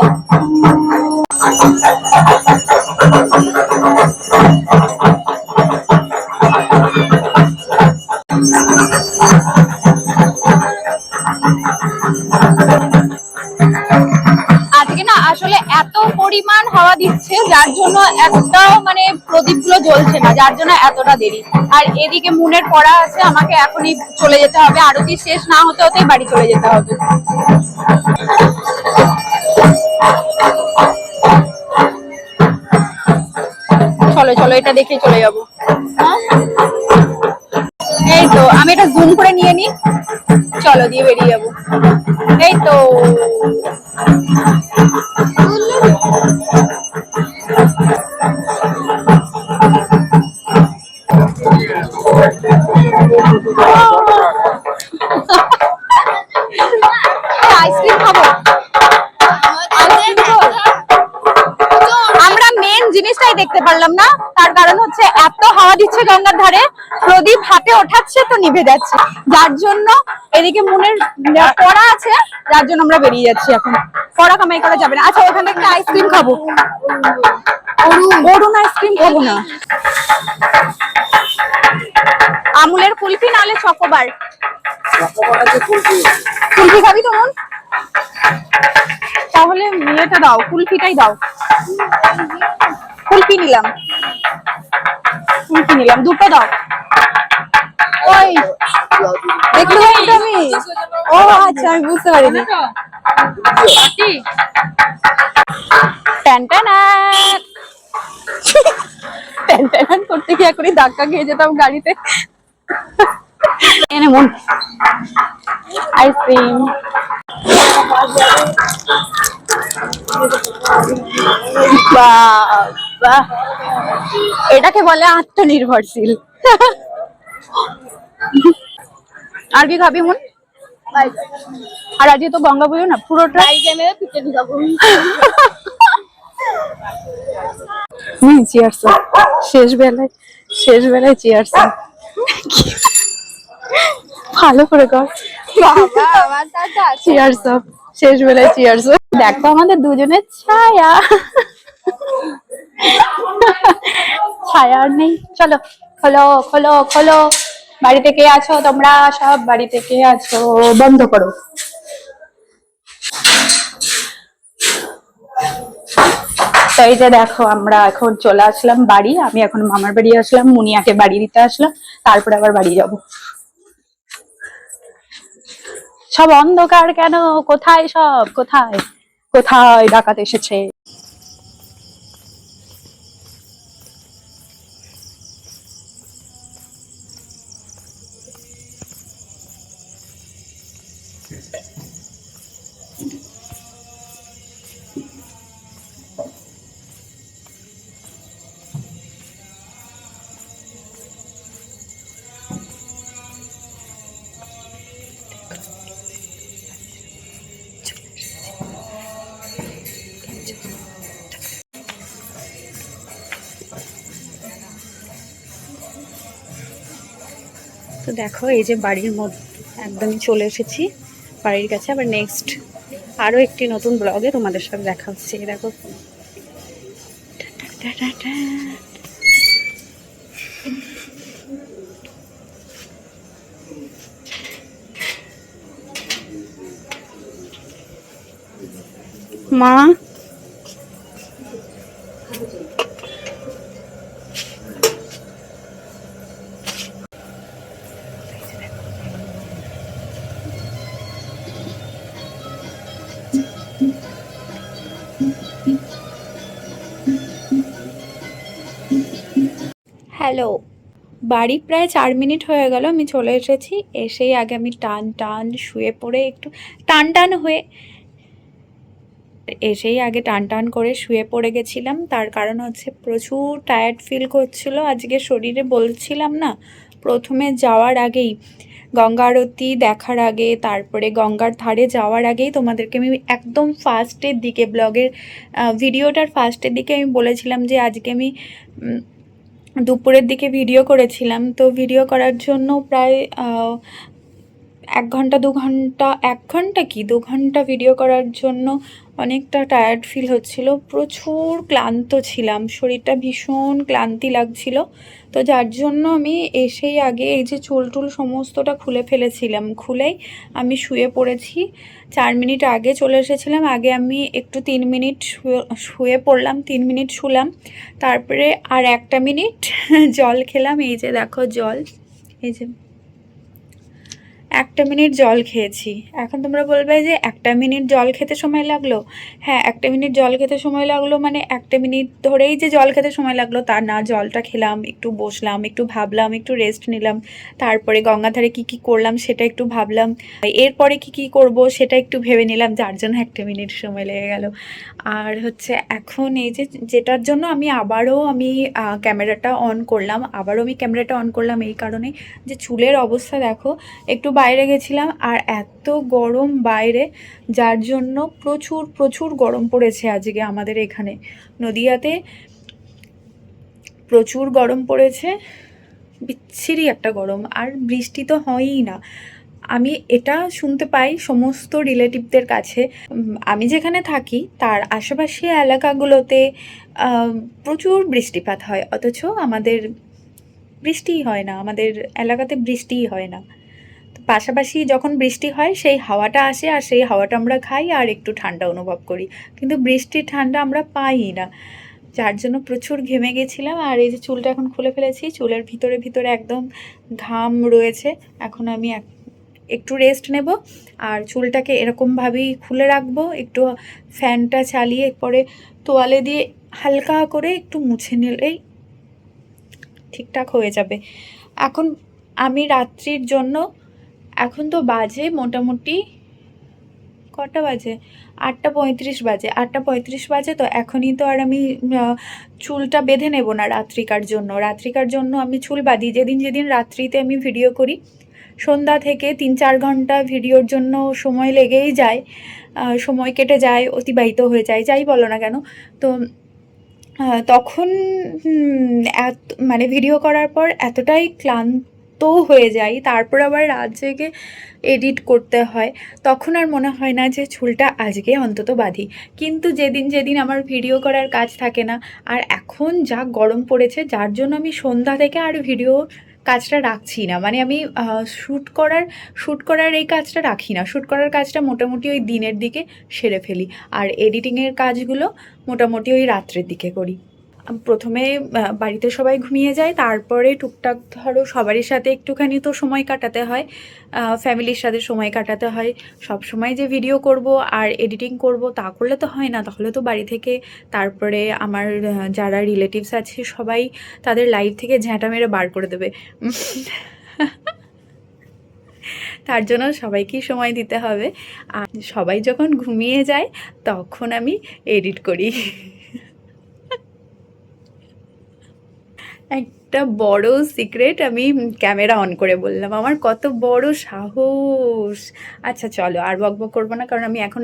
যার জন্য একটাও মানে প্রদীপগুলো জ্বলছে না, যার জন্য এতটা দেরি। আর এদিকে মুনের পড়া আছে, আমাকে এখনই চলে যেতে হবে, আরতি শেষ না হতে হতেই বাড়ি চলে যেতে হবে। চলো চলো, এটা দেখে চলে যাবো। এই তো আমি এটা জুম করে নিয়ে নিই, চলো দিয়ে বেরিয়ে যাবো। এই তো আইসক্রিম খাবো। আমরা মেন জিনিসটাই দেখতে পারলাম না, তার কারণ হচ্ছে এত হাওয়া দিচ্ছে গঙ্গার ধারে, প্রদীপ হাতে ওঠাচ্ছে তো নিভে যাচ্ছে, যার জন্য এদিকে মনের পড়া আছে, যার জন্য আমরা বেরিয়ে যাচ্ছি। এখন পড়া কামাই করা যাবে না। আচ্ছা, ওখানে একটা আইসক্রিম খাবো, অরুণ আইসক্রিম খাবো না, আমুলের কুলফি নাহলে চকোবার। কুলফি খাবি তোমার? তাহলে ইয়েটা দাও, কুলফিটাই দাও। কুলফি নিলাম, কুলফি নিলাম, দুটো দাও। ওই দেখতে পাই আমি? ও আচ্ছা, আমি বুঝতে পারিনি। ট্যান করতে গিয়ে এখনই ধাক্কা খেয়ে যেতাম গাড়িতে। এনে মন আইসক্রিম। এটাকে বলে আত্মনির্ভরশীল। আর কি খাবি মন? আর আজকে তো গঙ্গা পুজো না, পুরোটা চিয়ার্স। শেষ বেলায় চিয়ার্স। ভালো করে কর, চিয়ার্স। শেষ বেলায় চিয়ার্স। দেখো আমাদের দুজনের ছায়া, ছায়া আর নেই। চলো খোলো খোলো খোলো, বাড়িতে কে আছো তোমরা? সব বাড়িতে কে আছো? বন্ধ করো। তো এই যে দেখো, আমরা এখন চলে আসলাম বাড়ি। আমি এখন মামার বাড়ি আসলাম, মুনিয়াকে বাড়ি দিতে আসলাম, তারপরে আবার বাড়ি যাব। সব অন্ধকার কেন? কোথায় সব? কোথায় কোথায় ডাকাত এসেছে? তো দেখো, এই যে বাড়ির মধ্যে একদমই চলে এসেছি বাড়ির কাছে। আবার নেক্সট আরো একটি নতুন ব্লগে তোমাদের সাথে দেখা হচ্ছে। দেখো মা, হ্যালো। বাড়ি প্রায় 4 মিনিট হয়ে গেল, আমি চলে এসেছি। এসেই আগে আমি টান শুয়ে পড়ে একটু টান হয়ে এসেই আগে টান করে শুয়ে পড়ে গেছিলাম। তার কারণ হচ্ছে প্রচুর টায়ার্ড ফিল করছিল আজকে শরীরে। বলছিলাম না, প্রথমে যাওয়ার আগেই, গঙ্গা আরতি দেখার আগে, তারপরে গঙ্গার ধারে যাওয়ার আগেই তোমাদেরকে আমি একদম ফার্স্টের দিকে, ব্লগের ভিডিওটার ফার্স্টের দিকে আমি বলেছিলাম যে আজকে আমি দুপুরের দিকে ভিডিও করেছিলাম। তো ভিডিও করার জন্য প্রায় 1 ঘন্টা 2 ঘন্টা, 1 ঘন্টা কি 2 ঘন্টা ভিডিও করার জন্য অনেকটা টায়ার্ড ফিল হচ্ছিল, প্রচুর ক্লান্ত ছিলাম, শরীরটা ভীষণ ক্লান্তি লাগছিল। তো যার জন্য আমি এসেই আগে এই যে চুল টুল সমস্তটা খুলে ফেলেছিলাম, খুলেই আমি শুয়ে পড়েছি। 4 মিনিট আগে চলে এসেছিলাম, আগে আমি একটু 3 মিনিট শুয়ে পড়লাম, 3 মিনিট শুলাম, তারপরে আর 1 মিনিট জল খেলাম। এই যে দেখো জল, এই যে 1 মিনিট জল খেয়েছি। এখন তোমরা বলবে যে 1 মিনিট জল খেতে সময় লাগলো। হ্যাঁ, 1 মিনিট জল খেতে সময় লাগলো মানে 1 মিনিট ধরেই যে জল খেতে সময় লাগলো তা না। জলটা খেলাম, একটু বসলাম, একটু ভাবলাম, একটু রেস্ট নিলাম, তারপরে গঙ্গাধারে কি কি করলাম সেটা একটু ভাবলাম, এরপরে কি কি করব সেটা একটু ভেবে নিলাম, যার জন্য 1 মিনিট সময় লেগে গেল। আর হচ্ছে এখন এই যে যেটার জন্য আমি আবারও ক্যামেরাটা অন করলাম, এই কারণে যে চুলের অবস্থা দেখো। একটু বাইরে গেছিলাম আর এত গরম বাইরে, যার জন্য প্রচুর প্রচুর গরম পড়েছে আজকে আমাদের এখানে নদিয়াতে, প্রচুর গরম পড়েছে, বিচ্ছিরি একটা গরম। আর বৃষ্টি তো হয়ই না। আমি এটা শুনতে পাই সমস্ত রিলেটিভদের কাছে, আমি যেখানে থাকি তার আশেপাশে এলাকাগুলোতে প্রচুর বৃষ্টিপাত হয়, অথচ আমাদের বৃষ্টিই হয় না, আমাদের এলাকাতে বৃষ্টিই হয় না। পাশাপাশি যখন বৃষ্টি হয় সেই হাওয়াটা আসে আর সেই হাওয়াটা আমরা খাই আর একটু ঠান্ডা অনুভব করি, কিন্তু বৃষ্টির ঠান্ডা আমরা পাই না, যার জন্য প্রচুর ঘেমে গেছিলাম। আর এই যে চুলটা এখন খুলে ফেলেছি, চুলের ভিতরে ভিতরে একদম ঘাম রয়েছে। এখন আমি একটু রেস্ট নেব আর চুলটাকে এরকমভাবেই খুলে রাখবো, একটু ফ্যানটা চালিয়ে পরে তোয়ালে দিয়ে হালকা করে একটু মুছে নিলেই ঠিকঠাক হয়ে যাবে। এখন আমি রাত্রির জন্য, এখন তো বাজে মোটামুটি কটা বাজে, 8:35 বাজে, 8:35 বাজে। তো এখনই তো আর আমি চুলটা বেঁধে নেব না রাত্রিকার জন্য আমি চুল বাঁধি যেদিন যেদিন রাত্রিতে আমি ভিডিও করি। সন্ধ্যা থেকে 3-4 ঘন্টা ভিডিওর জন্য সময় লেগেই যায়, সময় কেটে যায়, অতিবাহিত হয়ে যায়, যাই বলো না কেন। তো তখন মানে ভিডিও করার পর এতটাই ক্লান্ত হয়ে যাই, তারপর আবার রাত জেগে এডিট করতে হয়, তখন আর মনে হয় না যে চুলটা আজকে অন্তত বাঁধি। কিন্তু যেদিন যেদিন আমার ভিডিও করার কাজ থাকে না, আর এখন যা গরম পড়েছে যার জন্য আমি সন্ধ্যা থেকে আর ভিডিও কাজটা রাখছি না, মানে আমি শ্যুট করার এই কাজটা রাখি না, শ্যুট করার কাজটা মোটামুটি ওই দিনের দিকে সেরে ফেলি, আর এডিটিংয়ের কাজগুলো মোটামুটি ওই রাত্রের দিকে করি। প্রথমে বাড়িতে সবাই ঘুমিয়ে যায়, তারপরে টুকটাক ধরো সবারই সাথে একটুখানি তো সময় কাটাতে হয়, ফ্যামিলির সাথে সময় কাটাতে হয়। সব সময় যে ভিডিও করব আর এডিটিং করব তা করলে তো হয় না, তাহলে তো বাড়ি থেকে, তারপরে আমার যারা রিলেটিভস আছে সবাই তাদের লাইফ থেকে ঝ্যাঁটা মেরে বার করে দেবে। তার জন্য সবাইকেই সময় দিতে হবে, আর সবাই যখন ঘুমিয়ে যায় তখন আমি এডিট করি। একটা বড় সিক্রেট আমি ক্যামেরা অন করে বললাম, আমার কত বড় সাহস। আচ্ছা চলো আর বকবক করবো না, কারণ আমি এখন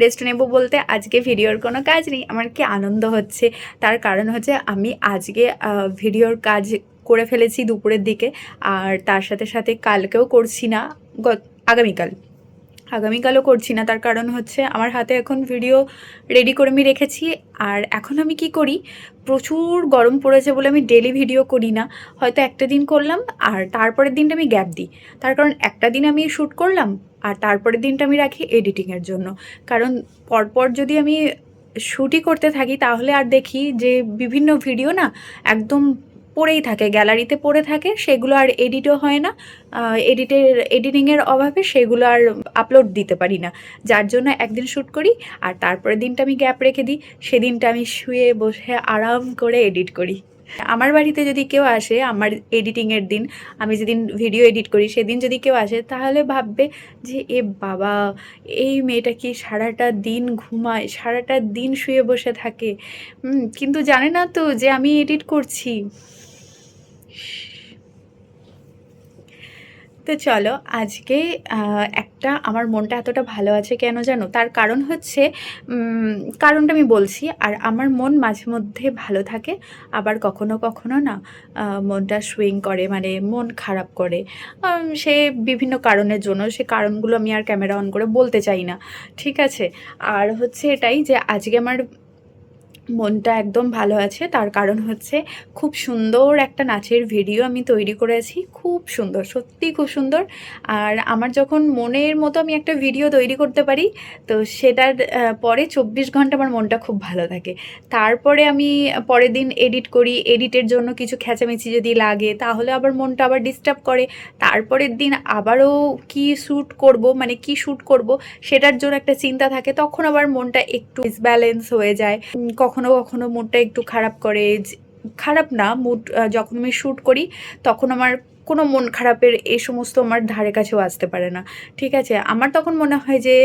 রেস্ট নেব বলতে আজকে ভিডিওর কোনো কাজ নেই। আমার কি আনন্দ হচ্ছে, তার কারণ হচ্ছে আমি আজকে ভিডিওর কাজ করে ফেলেছি দুপুরের দিকে, আর তার সাথে সাথে কালকেও করছি না, আগামীকালও করছি না। তার কারণ হচ্ছে আমার হাতে এখন ভিডিও রেডি করে আমি রেখেছি। আর এখন আমি কি করি, প্রচুর গরম পড়েছে বলে আমি ডেলি ভিডিও করি না, হয়তো একটা দিন করলাম আর তারপরের দিনটা আমি গ্যাপ দিই। তার কারণ একটা দিন আমি শ্যুট করলাম আর তারপরের দিনটা আমি রাখি এডিটিংয়ের জন্য, কারণ পরপর যদি আমি শ্যুটই করতে থাকি তাহলে আর দেখি যে বিভিন্ন ভিডিও না একদম পড়েই থাকে, গ্যালারিতে পড়ে থাকে, সেগুলো আর এডিটও হয় না, এডিটিংয়ের অভাবে সেগুলো আর আপলোড দিতে পারি না, যার জন্য একদিন শ্যুট করি আর তারপরের দিনটা আমি গ্যাপ রেখে দিই, সেদিনটা আমি শুয়ে বসে আরাম করে এডিট করি। আমার বাড়িতে যদি কেউ আসে, আমার এডিটিংয়ের দিন, আমি যেদিন ভিডিও এডিট করি সেদিন যদি কেউ আসে, তাহলে ভাববে যে এ বাবা, এই মেয়েটা কি সারাটা দিন ঘুমায়, সারাটা দিন শুয়ে বসে থাকে, কিন্তু জানে না তো যে আমি এডিট করছি। তো চলো আজকে একটা আমার মনটা এতটা ভালো আছে কেন জানো? তার কারণ হচ্ছে কারণটা আমি বলছি। আর আমার মন মাঝে মধ্যে ভালো থাকে, আবার কখনো কখনো না মনটা সুইং করে, মানে মন খারাপ করে। সে বিভিন্ন কারণের জন্য, সে কারণগুলো আমি আর ক্যামেরা অন করে বলতে চাই না, ঠিক আছে? আর হচ্ছে এটাই যে আজকে আমার মনটা একদম ভালো আছে, তার কারণ হচ্ছে খুব সুন্দর একটা নাচের ভিডিও আমি তৈরি করেছি, খুব সুন্দর, সত্যিই খুব সুন্দর। আর আমার যখন মনের মতো আমি একটা ভিডিও তৈরি করতে পারি, তো সেটার পরে 24 ঘন্টা আমার মনটা খুব ভালো থাকে। তারপরে আমি পরের দিন এডিট করি, এডিটের জন্য কিছু খেঁচামেচি যদি লাগে তাহলে আবার মনটা আবার ডিস্টার্ব করে। তারপরের দিন আবারও কি শ্যুট করব, মানে কি শ্যুট করব সেটার জন্য একটা চিন্তা থাকে, তখন আবার মনটা একটু ডিসব্যালেন্স হয়ে যায়। কখনো কখনো মুডটা একটু খারাপ করে, খারাপ না মুড, যখন আমি শ্যুট করি তখন আমার কোনো মন খারাপের এই সমস্ত আমার ধারে কাছেও আসতে পারে না, ঠিক আছে? আমার তখন মনে হয় যে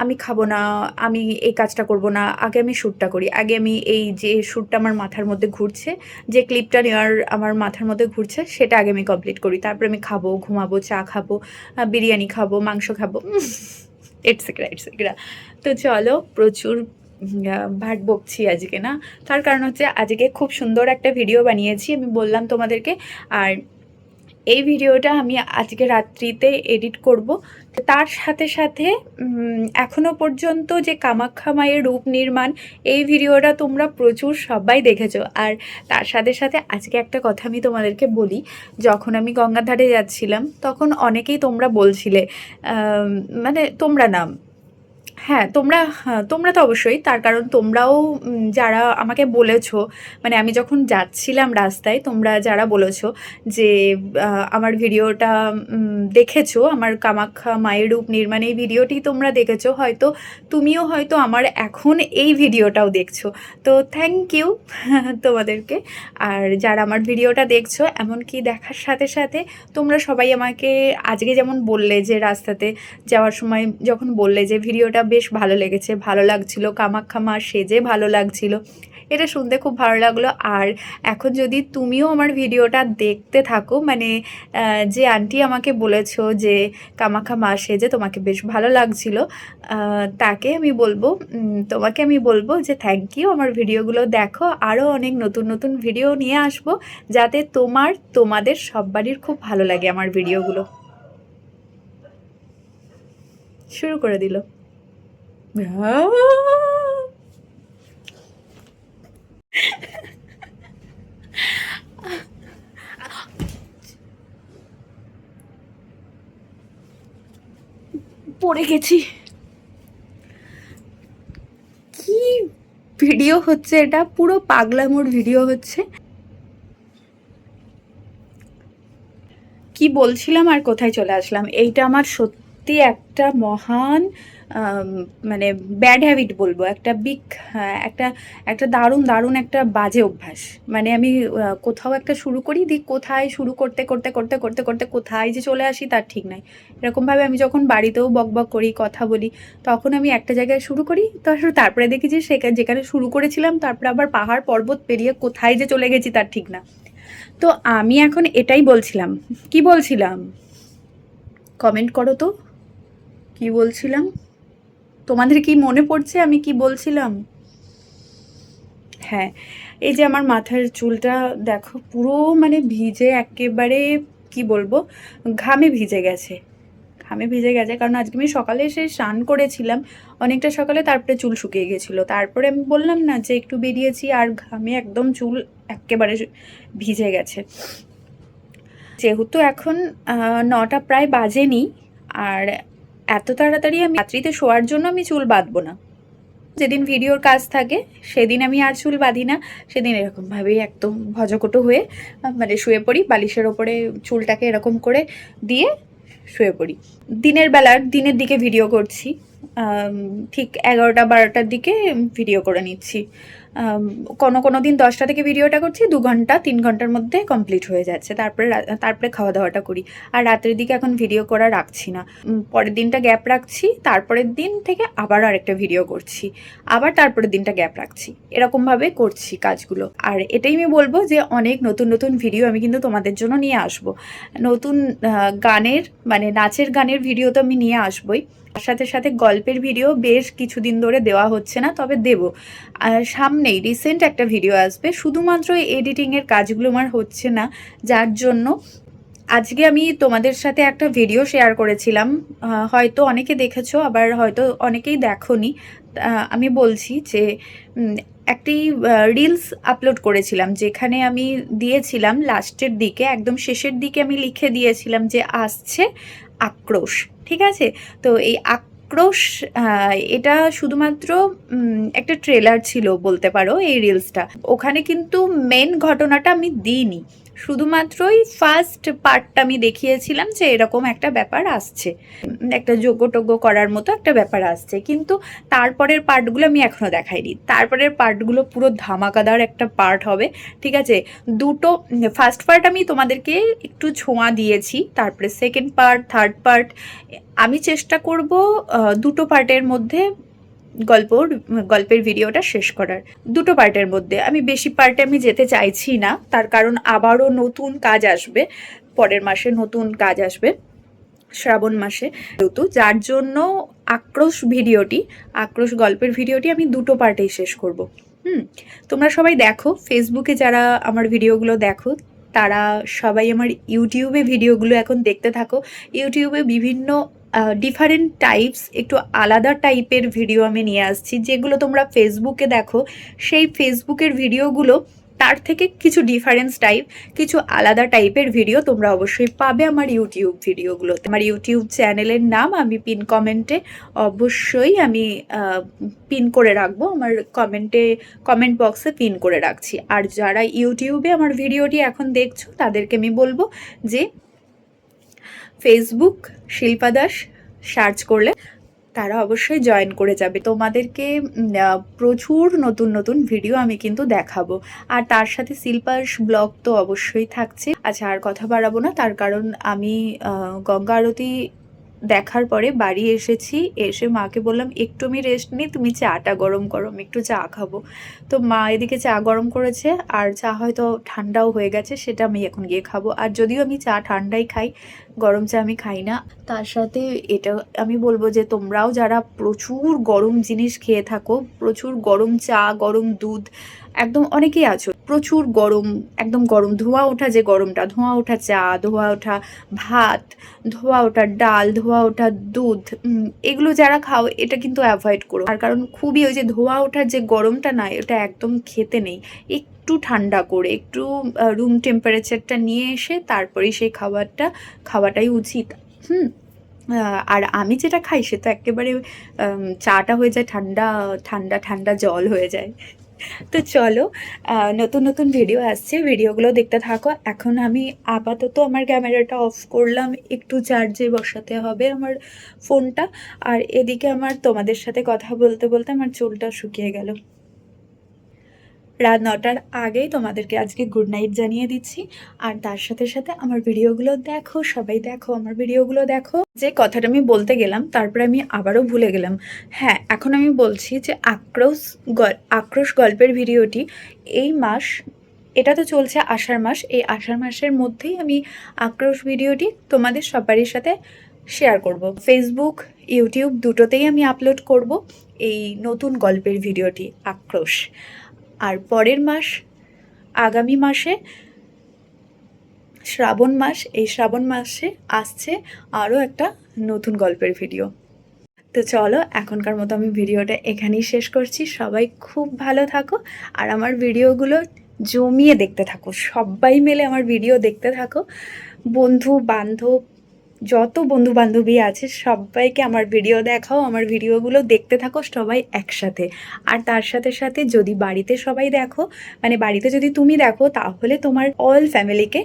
আমি খাবো না, আমি এই কাজটা করব না, আগে আমি শ্যুটটা করি, আগে আমি এই যে শ্যুটটা আমার মাথার মধ্যে ঘুরছে, যে ক্লিপটা নেওয়ার আমার মাথার মধ্যে ঘুরছে সেটা আগে আমি কমপ্লিট করি, তারপরে আমি খাবো, ঘুমাবো, চা খাবো, বিরিয়ানি খাবো, মাংস খাবো, এটসেট্রা এটসেট্রা। তো চলো, প্রচুর ভাট বকছি আজকে না, তার কারণ হচ্ছে আজকে খুব সুন্দর একটা ভিডিও বানিয়েছি, আমি বললাম তোমাদেরকে। আর এই ভিডিওটা আমি আজকে রাত্রিতে এডিট করব। তার সাথে সাথে এখনো পর্যন্ত যে কামাখ্যা মায়ের রূপ নির্মাণ, এই ভিডিওটা তোমরা প্রচুর সবাই দেখেছো। আর তার সাথে সাথে আজকে একটা কথা আমি তোমাদেরকে বলি, যখন আমি গঙ্গার ধারে যাচ্ছিলাম তখন অনেকেই তোমরা বলছিলে, মানে তোমরা না, হ্যাঁ তোমরা তো অবশ্যই, তার কারণ তোমরাও যারা আমাকে বলেছো, মানে আমি যখন যাচ্ছিলাম রাস্তায় তোমরা যারা বলেছো যে আমার ভিডিওটা দেখেছো, আমার কামাখ্যা মায়ের রূপ নির্মাণ এই ভিডিওটি তোমরা দেখেছো, হয়তো তুমিও হয়তো আমার এখন এই ভিডিওটাও দেখছো, তো থ্যাংক ইউ তোমাদেরকে। আর যারা আমার ভিডিওটা দেখছো, এমনকি দেখার সাথে সাথে তোমরা সবাই আমাকে আজকে যেমন বললে যে রাস্তাতে যাওয়ার সময় যখন বললে যে ভিডিওটা বেশ ভালো লেগেছে, ভালো লাগছিল, কামাখ্যা মা সেজে ভালো লাগছিল, এটা শুনতে খুব ভালো লাগলো। আর এখন যদি তুমিও আমার ভিডিওটা দেখতে থাকো, মানে যে আন্টি আমাকে বলেছো যে কামাখ্যা মা সেজে তোমাকে বেশ ভালো লাগছিল, তাকে আমি বলবো, তোমাকে আমি বলবো যে থ্যাংক ইউ, আমার ভিডিওগুলো দেখো, আরও অনেক নতুন নতুন ভিডিও নিয়ে আসবো, যাতে তোমাদের সবারই খুব ভালো লাগে আমার ভিডিওগুলো। শুরু করে দিল। পড়ে গেছি। কি ভিডিও হচ্ছে এটা? পুরো পাগলামোর ভিডিও হচ্ছে। কি বলছিলাম আর কোথায় চলে আসলাম? এইটা আমার সত্যি একটা মহান মানে ব্যাড হ্যাবিট বলবো, একটা একটা দারুণ একটা বাজে অভ্যাস। মানে আমি কোথাও একটা শুরু করি, কোথায় শুরু করতে করতে করতে করতে করতে কোথায় যে চলে আসি তার ঠিক নাই। এরকমভাবে আমি যখন বাড়িতেও বকবক করি, কথা বলি, তখন আমি একটা জায়গায় শুরু করি, তারপরে দেখি যে যেখানে শুরু করেছিলাম তারপরে আবার পাহাড় পর্বত পেরিয়ে কোথায় যে চলে গেছি তার ঠিক না। তো আমি এখন এটাই বলছিলাম। কি বলছিলাম? কমেন্ট করো তো, কি বলছিলাম? তোমাদের কি মনে পড়ছে আমি কি বলছিলাম? হ্যাঁ, এই যে আমার মাথার চুলটা দেখো, পুরো মানে ভিজে একেবারে, কি বলবো, ঘামে ভিজে গেছে, কারণ আজকে আমি সকালে এসে স্নান করেছিলাম অনেকটা সকালে, তারপরে চুল শুকিয়ে গেছিলো, তারপরে আমি বললাম না যে একটু বেরিয়েছি, আর ঘামে একদম চুল একেবারে ভিজে গেছে। যেহেতু এখন 9টা প্রায় বাজেনি, আর এত তাড়াতাড়ি আমি রাত্রিতে শোয়ার জন্য আমি চুল বাঁধবো না। যেদিন ভিডিওর কাজ থাকে সেদিন আমি আর চুল বাঁধি না, সেদিন এরকমভাবেই একদম ভজকটো হয়ে মানে শুয়ে পড়ি, বালিশের ওপরে চুলটাকে এরকম করে দিয়ে শুয়ে পড়ি। দিনের দিকে ভিডিও করছি, ঠিক 11টা 12টার দিকে ভিডিও করে নিচ্ছি। কোনো কোনো দিন 10টা থেকে ভিডিওটা করছি, 2 ঘন্টা 3 ঘন্টার মধ্যে কমপ্লিট হয়ে যাচ্ছে। তারপরে খাওয়া দাওয়াটা করি। আর রাতের দিকে এখন ভিডিও করা রাখছি না, পরের দিনটা গ্যাপ রাখছি, তারপরের দিন থেকে আবার আরেকটা ভিডিও করছি, আবার তারপরের দিনটা গ্যাপ রাখছি, এরকমভাবে করছি কাজগুলো। আর এটাই আমি বলবো যে অনেক নতুন নতুন ভিডিও আমি কিন্তু তোমাদের জন্য নিয়ে আসবো। নতুন গানের মানে নাচের গানের ভিডিও তো আমি নিয়ে আসবোই, তার সাথে সাথে গল্পের ভিডিও বেশ কিছুদিন ধরে দেওয়া হচ্ছে না, তবে দেব। আর সামনেই রিসেন্ট একটা ভিডিও আসবে, শুধুমাত্র এডিটিংয়ের কাজগুলো আমার হচ্ছে না, যার জন্য আজকে আমি তোমাদের সাথে একটা ভিডিও শেয়ার করেছিলাম, হয়তো অনেকে দেখেছো, আবার হয়তো অনেকেই দেখোনি। আমি বলছি যে একটি রিলস আপলোড করেছিলাম, যেখানে আমি দিয়েছিলাম লাস্টের দিকে, একদম শেষের দিকে আমি লিখে দিয়েছিলাম যে আসছে আক্রোশ। ঠিক আছে, তো এই আক্রোশ এটা শুধুমাত্র একটা ট্রেলার ছিল বলতে পারো এই রিলসটা। ওখানে কিন্তু মেন ঘটনাটা আমি দিইনি, শুধুমাত্রই ফার্স্ট পার্টটা আমি দেখিয়েছিলাম যে এরকম একটা ব্যাপার আসছে, একটা যজ্ঞ করার মতো একটা ব্যাপার আসছে, কিন্তু তারপরের পার্টগুলো আমি এখনো দেখাইনি। তারপরের পার্টগুলো পুরো ধামাকাদার একটা পার্ট হবে। ঠিক আছে, দুটো ফার্স্ট পার্ট আমি তোমাদেরকে একটু ছোঁয়া দিয়েছি, তারপরে সেকেন্ড পার্ট, থার্ড পার্ট আমি চেষ্টা করব দুটো পার্টের মধ্যে গল্পের ভিডিওটা শেষ করার। দুটো পার্টের মধ্যে, আমি বেশি পার্টে আমি যেতে চাইছি না, তার কারণ আবারও নতুন কাজ আসবে, পরের মাসে নতুন কাজ আসবে শ্রাবণ মাসে, যার জন্য আক্রোশ গল্পের ভিডিওটি আমি দুটো পার্টেই শেষ করব। তোমরা সবাই দেখো, ফেসবুকে যারা আমার ভিডিওগুলো দেখো তারা সবাই আমার ইউটিউবে ভিডিওগুলো এখন দেখতে থাকো। ইউটিউবে বিভিন্ন ডিফারেন্ট টাইপস, একটু আলাদা টাইপের ভিডিও আমি নিয়ে আসছি, যেগুলো তোমরা ফেসবুকে দেখো সেই ফেসবুকের ভিডিওগুলো তার থেকে কিছু ডিফারেন্স টাইপ, কিছু আলাদা টাইপের ভিডিও তোমরা অবশ্যই পাবে আমার ইউটিউব ভিডিওগুলোতে। আমার ইউটিউব চ্যানেলের নাম আমি পিন কমেন্টে অবশ্যই আমি পিন করে রাখবো, আমার কমেন্ট বক্সে পিন করে রাখছি। আর যারা ইউটিউবে আমার ভিডিওটি এখন দেখছো তাদেরকে আমি বলবো যে ফেসবুক শিল্পা দাস সার্চ করলে তারা অবশ্যই জয়েন করে যাবে। তোমাদেরকে প্রচুর নতুন নতুন ভিডিও আমি কিন্তু দেখাবো, আর তার সাথে শিল্পাস ব্লগ তো অবশ্যই থাকছে। আচ্ছা, আর কথা বাড়াবো না, তার কারণ আমি গঙ্গা আরতি দেখার পরে বাড়ি এসেছি, এসে মাকে বললাম একটু আমি রেস্ট নিই, তুমি চাটা গরম করো, আমি একটু চা খাবো। তো মা এদিকে চা গরম করেছে, আর চা হয়তো ঠান্ডাও হয়ে গেছে, সেটা আমি এখন গিয়ে খাবো। আর যদিও আমি চা ঠান্ডাই খাই, গরম চা আমি খাই না। তার সাথে এটা আমি বলবো যে তোমরাও যারা প্রচুর গরম জিনিস খেয়ে থাকো, প্রচুর গরম চা, গরম দুধ, একদম অনেকেই আছো প্রচুর গরম, একদম গরম ধোঁয়া ওঠা, যে গরমটা, ধোঁয়া ওঠা চা, ধোঁয়া ওঠা ভাত, ধোঁয়া ওঠা ডাল, ধোঁয়া ওঠা দুধ, এগুলো যারা খাও এটা কিন্তু অ্যাভয়েড করো। আর কারণ খুবই ওই যে ধোঁয়া ওঠার যে গরমটা না, এটা একদম খেতে নেই। একটু ঠান্ডা করে, একটু রুম টেম্পারেচারটা নিয়ে এসে তারপরেই সেই খাওয়াটাই উচিত। আর আমি যেটা খাই সেটা একেবারে চাটা হয়ে যায় ঠান্ডা ঠান্ডা ঠান্ডা জল হয়ে যায়। তো চলো, নতুন নতুন ভিডিও আসছে, ভিডিওগুলো দেখতে থাকো। এখন আমি আপাতত আমার ক্যামেরাটা অফ করলাম, একটু চার্জে বসাতে হবে আমার ফোনটা। আর এদিকে আমার তোমাদের সাথে কথা বলতে বলতে আমার চুলটা শুকিয়ে গেল। রাত 9টার আগেই তোমাদেরকে আজকে গুড নাইট জানিয়ে দিচ্ছি। আর তার সাথে সাথে আমার ভিডিওগুলো দেখো, সবাই দেখো, আমার ভিডিওগুলো দেখো। যে কথাটা আমি বলতে গেলাম তারপরে আমি আবারও ভুলে গেলাম। হ্যাঁ, এখন আমি বলছি যে আক্রোশ গল্পের ভিডিওটি এই মাস, এটা তো চলছে আষাঢ় মাস, এই আষাঢ় মাসের মধ্যেই আমি আক্রোশ ভিডিওটি তোমাদের সবারই সাথে শেয়ার করব। ফেসবুক, ইউটিউব দুটোতেই আমি আপলোড করব এই নতুন গল্পের ভিডিওটি আক্রোশ। আর পরের মাস, আগামী মাসে শ্রাবণ মাস, এই শ্রাবণ মাসে আসছে আরও একটা নতুন গল্পের ভিডিও। তো চলো, এখনকার মতো আমি ভিডিওটা এখানেই শেষ করছি। সবাই খুব ভালো থাকো, আর আমার ভিডিওগুলো জমিয়ে দেখতে থাকো, সবাই মিলে আমার ভিডিও দেখতে থাকো। বন্ধু বান্ধব, যত বন্ধু বান্ধবী আছে সবাইকে আমার ভিডিও দেখাও, আমার ভিডিওগুলো দেখতে থাকো সবাই একসাথে। আর তার সাথে সাথে যদি বাড়িতে সবাই দেখো, মানে বাড়িতে যদি তুমি দেখো, তাহলে তোমার অল ফ্যামিলিকে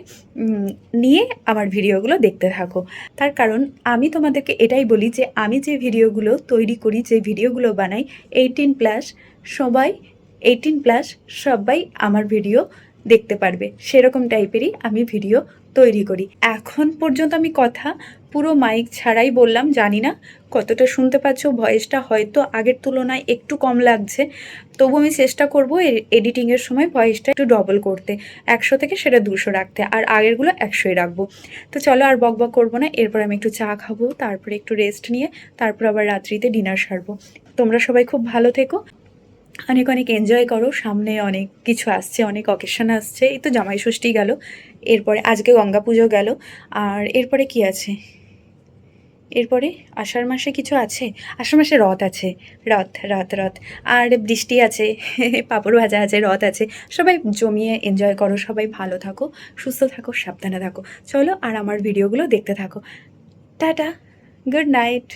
নিয়ে আমার ভিডিওগুলো দেখতে থাকো। তার কারণ আমি তোমাদেরকে এটাই বলি যে আমি যে ভিডিওগুলো তৈরি করি, যে ভিডিওগুলো বানাই, 18+ সবাই 18+ সবাই আমার ভিডিও দেখতে পারবে, সেরকম টাইপেরই আমি ভিডিও তৈরি করি। এখন পর্যন্ত আমি কথা পুরো মাইক ছাড়াই বললাম, জানি না কতটা শুনতে পাচ্ছ, ভয়েসটা হয়তো আগের তুলনায় একটু কম লাগছে, তবু আমি চেষ্টা করবো এডিটিংয়ের সময় ভয়েসটা একটু ডবল করতে, 100 থেকে সেটা 200 রাখতে, আর আগেরগুলো 100ই রাখবো। তো চলো আর বক বক করবো না, এরপর আমি একটু চা খাবো, তারপরে একটু রেস্ট নিয়ে তারপর আবার রাত্রিতে ডিনার সারবো। তোমরা সবাই খুব ভালো থেকো, অনেক অনেক এনজয় করো, সামনে অনেক কিছু আসছে, অনেক অকেশন আসছে। এই তো জামাই ষষ্ঠী গেল, এরপরে আজকে গঙ্গা পুজো গেল, আর এরপরে কি আছে, এরপরে আষাঢ় মাসে কিছু আছে, আষাঢ় মাসে রথ আছে, রথ আর বৃষ্টি আছে, পাঁপড় ভাজা আছে, রথ আছে। সবাই জমিয়ে এনজয় করো, সবাই ভালো থাকো, সুস্থ থাকো, সাবধানে থাকো। চলো আর আমার ভিডিওগুলো দেখতে থাকো। Tata, good night.